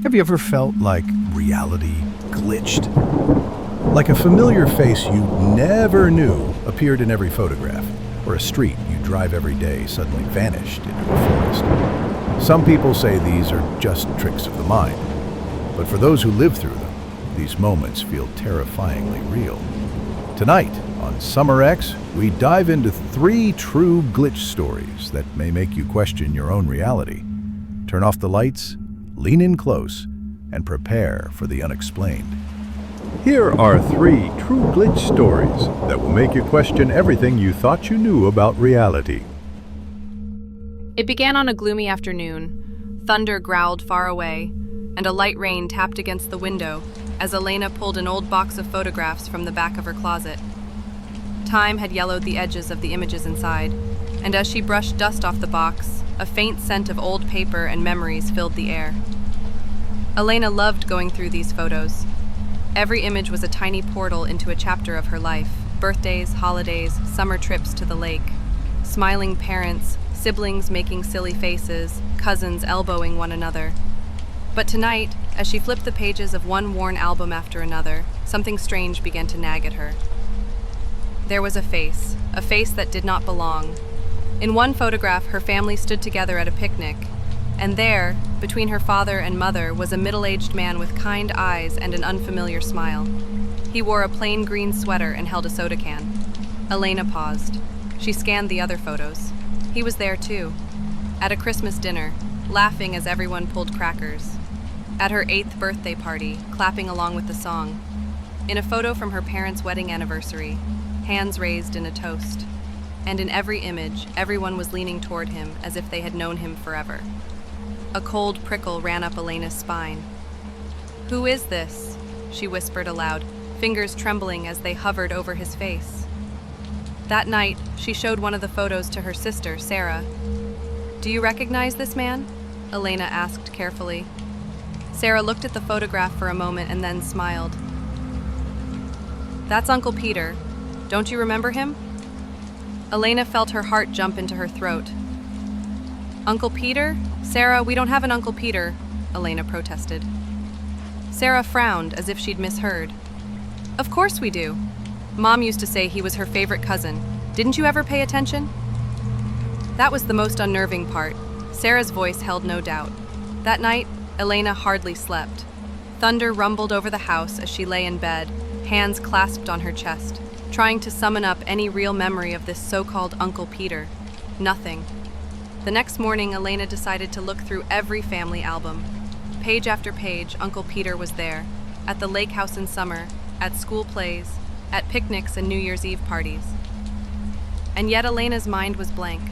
Have you ever felt like reality glitched? Like a familiar face you never knew appeared in every photograph, or a street you drive every day suddenly vanished into a forest. Some people say these are just tricks of the mind, but for those who live through them, these moments feel terrifyingly real. Tonight, on Summer X, we dive into 3 true glitch stories that may make you question your own reality. Turn off the lights, lean in close, and prepare for the unexplained. Here are 3 true glitch stories that will make you question everything you thought you knew about reality. It began on a gloomy afternoon. Thunder growled far away, and a light rain tapped against the window as Elena pulled an old box of photographs from the back of her closet. Time had yellowed the edges of the images inside, and as she brushed dust off the box, a faint scent of old paper and memories filled the air. Elena loved going through these photos. Every image was a tiny portal into a chapter of her life: birthdays, holidays, summer trips to the lake, smiling parents, siblings making silly faces, cousins elbowing one another. But tonight, as she flipped the pages of one worn album after another, something strange began to nag at her. There was a face that did not belong. In one photograph, her family stood together at a picnic, and there, between her father and mother, was a middle-aged man with kind eyes and an unfamiliar smile. He wore a plain green sweater and held a soda can. Elena paused. She scanned the other photos. He was there too, at a Christmas dinner, laughing as everyone pulled crackers. At her 8th birthday party, clapping along with the song. In a photo from her parents' wedding anniversary, hands raised in a toast. And in every image, everyone was leaning toward him as if they had known him forever. A cold prickle ran up Elena's spine. "Who is this?" she whispered aloud, fingers trembling as they hovered over his face. That night, she showed one of the photos to her sister, Sarah. "Do you recognize this man?" Elena asked carefully. Sarah looked at the photograph for a moment and then smiled. "That's Uncle Peter. Don't you remember him?" Elena felt her heart jump into her throat. "Uncle Peter? Sarah, we don't have an Uncle Peter," Elena protested. Sarah frowned as if she'd misheard. "Of course we do. Mom used to say he was her favorite cousin. Didn't you ever pay attention?" That was the most unnerving part. Sarah's voice held no doubt. That night, Elena hardly slept. Thunder rumbled over the house as she lay in bed, hands clasped on her chest, trying to summon up any real memory of this so-called Uncle Peter. Nothing. The next morning, Elena decided to look through every family album. Page after page, Uncle Peter was there, at the lake house in summer, at school plays, at picnics and New Year's Eve parties. And yet Elena's mind was blank.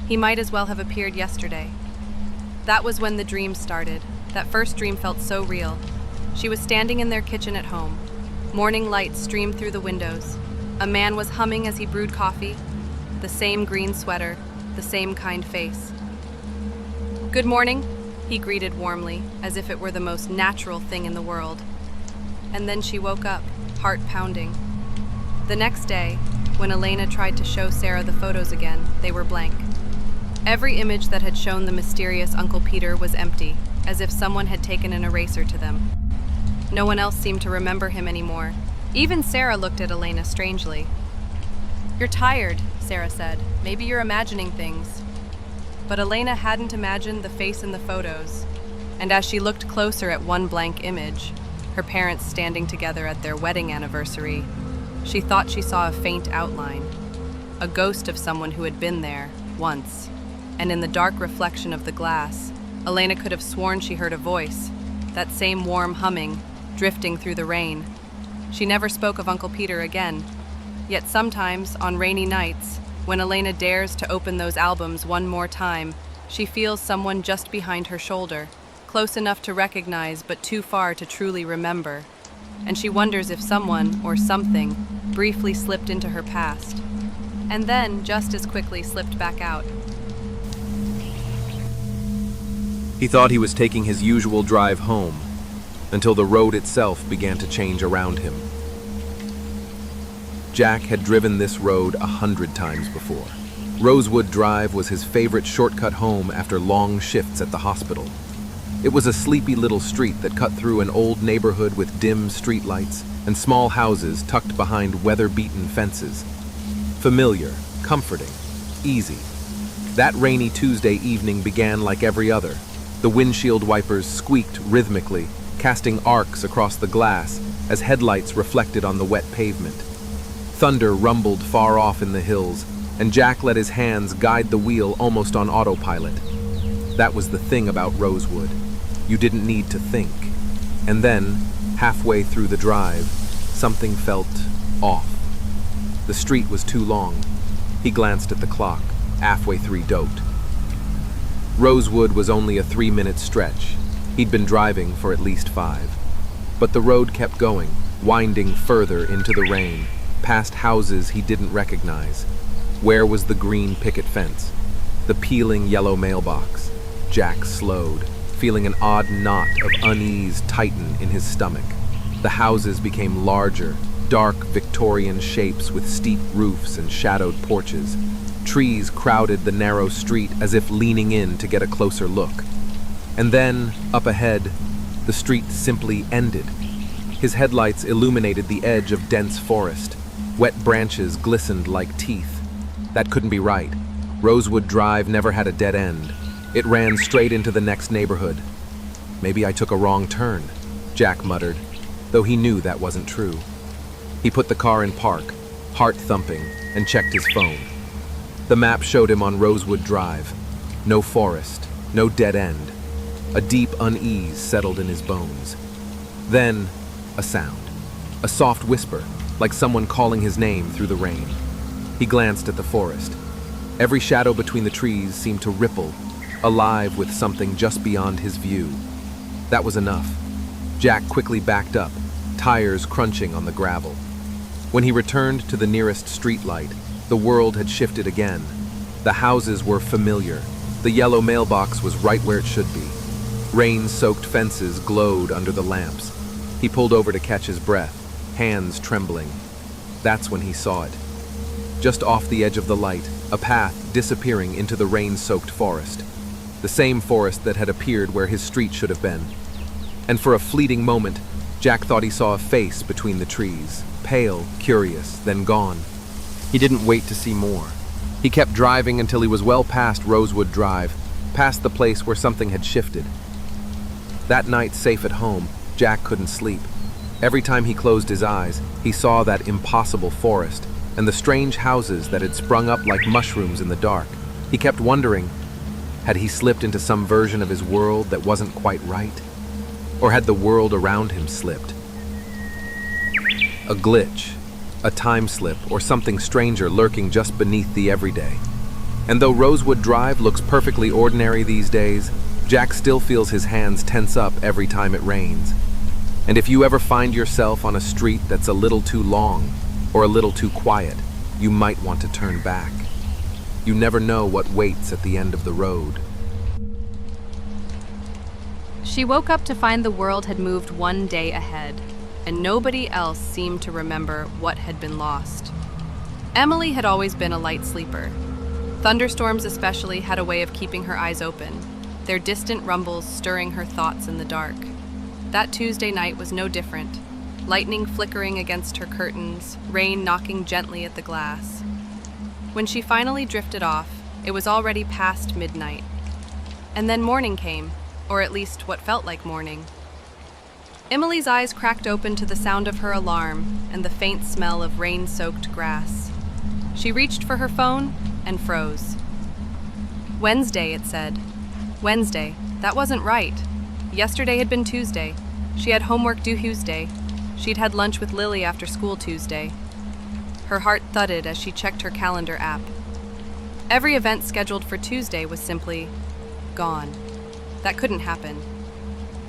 He might as well have appeared yesterday. That was when the dream started. That first dream felt so real. She was standing in their kitchen at home. Morning light streamed through the windows. A man was humming as he brewed coffee. The same green sweater, the same kind face. "Good morning," he greeted warmly, as if it were the most natural thing in the world. And then she woke up, heart pounding. The next day, when Elena tried to show Sarah the photos again, they were blank. Every image that had shown the mysterious Uncle Peter was empty, as if someone had taken an eraser to them. No one else seemed to remember him anymore. Even Sarah looked at Elena strangely. "You're tired," Sarah said. "Maybe you're imagining things." But Elena hadn't imagined the face in the photos, and as she looked closer at one blank image, her parents standing together at their wedding anniversary, she thought she saw a faint outline, a ghost of someone who had been there once. And in the dark reflection of the glass, Elena could have sworn she heard a voice, that same warm humming, drifting through the rain. She never spoke of Uncle Peter again. Yet sometimes, on rainy nights, when Elena dares to open those albums one more time, she feels someone just behind her shoulder, close enough to recognize but too far to truly remember. And she wonders if someone, or something, briefly slipped into her past, and then just as quickly slipped back out. He thought he was taking his usual drive home, until the road itself began to change around him. Jack had driven this road 100 times before. Rosewood Drive was his favorite shortcut home after long shifts at the hospital. It was a sleepy little street that cut through an old neighborhood with dim streetlights and small houses tucked behind weather-beaten fences. Familiar, comforting, easy. That rainy Tuesday evening began like every other. The windshield wipers squeaked rhythmically, casting arcs across the glass as headlights reflected on the wet pavement. Thunder rumbled far off in the hills, and Jack let his hands guide the wheel almost on autopilot. That was the thing about Rosewood. You didn't need to think. And then, halfway through the drive, something felt off. The street was too long. He glanced at the clock, halfway through doped. Rosewood was only a 3-minute stretch. He'd been driving for at least 5. But the road kept going, winding further into the rain, past houses he didn't recognize. Where was the green picket fence? The peeling yellow mailbox? Jack slowed, feeling an odd knot of unease tighten in his stomach. The houses became larger, dark Victorian shapes with steep roofs and shadowed porches. Trees crowded the narrow street as if leaning in to get a closer look. And then, up ahead, the street simply ended. His headlights illuminated the edge of dense forest. Wet branches glistened like teeth. That couldn't be right. Rosewood Drive never had a dead end. It ran straight into the next neighborhood. Maybe I took a wrong turn, Jack muttered, though he knew that wasn't true. He put the car in park, heart thumping, and checked his phone. The map showed him on Rosewood Drive. No forest, no dead end. A deep unease settled in his bones. Then, a sound. A soft whisper, like someone calling his name through the rain. He glanced at the forest. Every shadow between the trees seemed to ripple, alive with something just beyond his view. That was enough. Jack quickly backed up, tires crunching on the gravel. When he returned to the nearest streetlight, the world had shifted again. The houses were familiar. The yellow mailbox was right where it should be. Rain-soaked fences glowed under the lamps. He pulled over to catch his breath, hands trembling. That's when he saw it. Just off the edge of the light, a path disappearing into the rain-soaked forest. The same forest that had appeared where his street should have been. And for a fleeting moment, Jack thought he saw a face between the trees, pale, curious, then gone. He didn't wait to see more. He kept driving until he was well past Rosewood Drive, past the place where something had shifted. That night, safe at home, Jack couldn't sleep. Every time he closed his eyes, he saw that impossible forest and the strange houses that had sprung up like mushrooms in the dark. He kept wondering, had he slipped into some version of his world that wasn't quite right? Or had the world around him slipped? A glitch, a time slip, or something stranger lurking just beneath the everyday. And though Rosewood Drive looks perfectly ordinary these days, Jack still feels his hands tense up every time it rains. And if you ever find yourself on a street that's a little too long or a little too quiet, you might want to turn back. You never know what waits at the end of the road. She woke up to find the world had moved one day ahead, and nobody else seemed to remember what had been lost. Emily had always been a light sleeper. Thunderstorms especially had a way of keeping her eyes open, their distant rumbles stirring her thoughts in the dark. That Tuesday night was no different. Lightning flickering against her curtains, rain knocking gently at the glass. When she finally drifted off, it was already past midnight. And then morning came, or at least what felt like morning. Emily's eyes cracked open to the sound of her alarm and the faint smell of rain-soaked grass. She reached for her phone and froze. Wednesday, it said. Wednesday. That wasn't right. Yesterday had been Tuesday. She had homework due Tuesday. She'd had lunch with Lily after school Tuesday. Her heart thudded as she checked her calendar app. Every event scheduled for Tuesday was simply gone. That couldn't happen.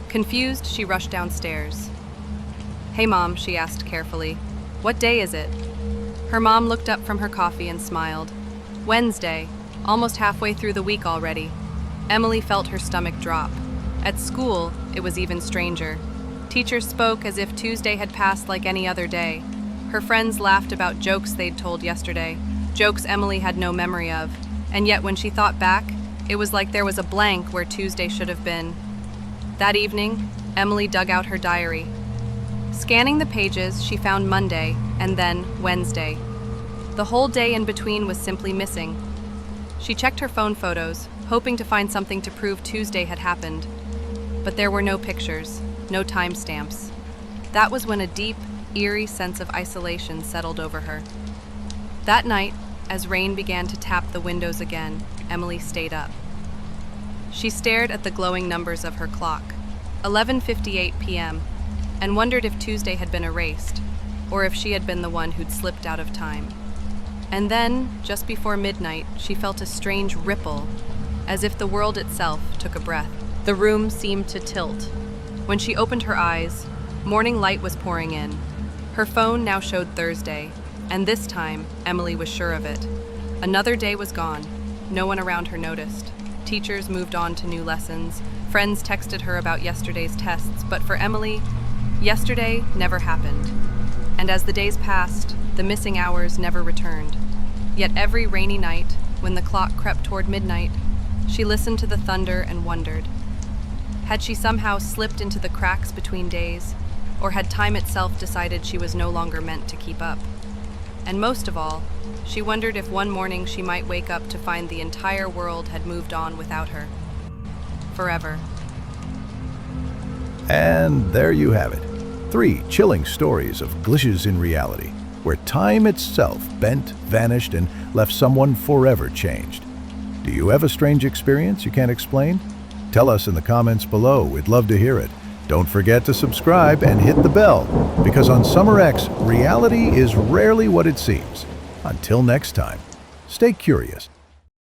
Confused, she rushed downstairs. "Hey, Mom," she asked carefully. "What day is it?" Her mom looked up from her coffee and smiled. Wednesday, almost halfway through the week already. Emily felt her stomach drop. At school, it was even stranger. Teachers spoke as if Tuesday had passed like any other day. Her friends laughed about jokes they'd told yesterday, jokes Emily had no memory of, and yet when she thought back, it was like there was a blank where Tuesday should have been. That evening, Emily dug out her diary. Scanning the pages, she found Monday and then Wednesday. The whole day in between was simply missing. She checked her phone photos, hoping to find something to prove Tuesday had happened. But there were no pictures, no timestamps. That was when a deep, eerie sense of isolation settled over her. That night, as rain began to tap the windows again, Emily stayed up. She stared at the glowing numbers of her clock, 11:58 p.m., and wondered if Tuesday had been erased, or if she had been the one who'd slipped out of time. And then, just before midnight, she felt a strange ripple, as if the world itself took a breath. The room seemed to tilt. When she opened her eyes, morning light was pouring in. Her phone now showed Thursday, and this time, Emily was sure of it. Another day was gone. No one around her noticed. Teachers moved on to new lessons. Friends texted her about yesterday's tests, but for Emily, yesterday never happened. And as the days passed, the missing hours never returned. Yet every rainy night, when the clock crept toward midnight, she listened to the thunder and wondered. Had she somehow slipped into the cracks between days, or had time itself decided she was no longer meant to keep up? And most of all, she wondered if one morning she might wake up to find the entire world had moved on without her. Forever. And there you have it. 3 chilling stories of glitches in reality, where time itself bent, vanished, and left someone forever changed. Do you have a strange experience you can't explain? Tell us in the comments below. We'd love to hear it. Don't forget to subscribe and hit the bell, because on Summer X, reality is rarely what it seems. Until next time, stay curious